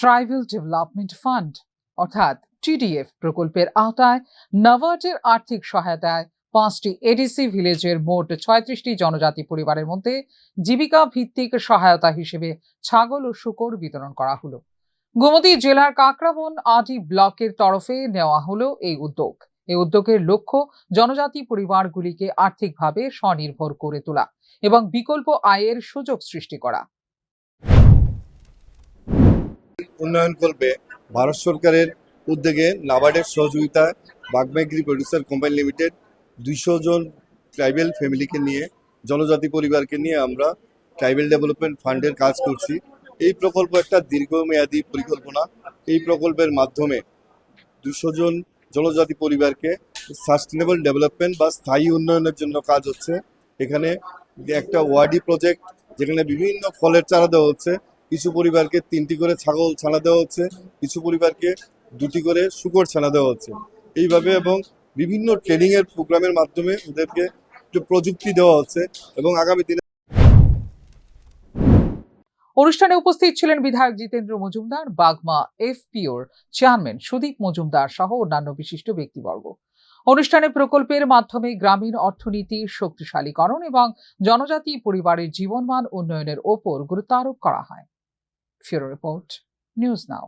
Tribal development fund অর্থাৎ TDF প্রকল্পের আওতায় নাবার্ডের আর্থিক সহায়তায় 5টি এডিসি ভিলেজের মোট 36টি জনজাতি পরিবারের মধ্যে জীবিকা ভিত্তিক সহায়তা হিসেবে ছাগল ও শূকর বিতরণ করা হলো। গোমতী জেলার কাকরাবন আদি ব্লকের তরফে নেওয়া হলো এই উদ্যোগ। এই উদ্যোগের লক্ষ্য জনজাতি পরিবারগুলিকে আর্থিকভাবে স্বনির্ভর করে তোলা এবং বিকল্প আয়ের সুযোগ সৃষ্টি করা। উন্নয়ন করবে ভারত সরকারের উদ্যোগে নাবার্ডের সহযোগিতায় Bagma agri producer company limited 200 জন ট্রাইবেল ফ্যামিলিকে নিয়ে, জনজাতি পরিবারকে নিয়ে আমরা ট্রাইবেল ডেভেলপমেন্ট ফান্ডের কাজ করছি। এই প্রকল্প একটা দীর্ঘমেয়াদী পরিকল্পনা। এই প্রকল্পের মাধ্যমে 200 জন জনজাতি পরিবারকে সাস্টেনেবল ডেভেলপমেন্ট বা স্থায়ী উন্নয়নের জন্য কাজ হচ্ছে। এখানে একটা ওয়ার্ডি প্রজেক্ট, যেখানে বিভিন্ন ফলের চারা দেওয়া হচ্ছে। কিছু পরিবারকে 3টি করে ছাগল ছানা দেওয়া হচ্ছে, কিছু পরিবারকে 2টি করে শূকর ছানা দেওয়া হচ্ছে। এইভাবে এবং বিভিন্ন ট্রেনিং এর প্রোগ্রামের মাধ্যমে ওদেরকে একটু প্রযুক্তি দেওয়া হচ্ছে এবং আগামী দিনে। অনুষ্ঠানে উপস্থিত ছিলেন বিধায়ক জিতেন্দ্র মজুমদার, বাগমা এফপিওর চেয়ারম্যান সুদীপ মজুমদার সহ অন্যান্য বিশিষ্ট ব্যক্তিবর্গ। অনুষ্ঠানে প্রকল্পের মাধ্যমে গ্রামীণ অর্থনীতি শক্তিশালীকরণ এবং জনজাতি পরিবারের জীবনমান উন্নয়নের ওপর গুরুত্ব আরোপ করা হয়। ফিউরো রিপোর্ট, নিউজ নাও।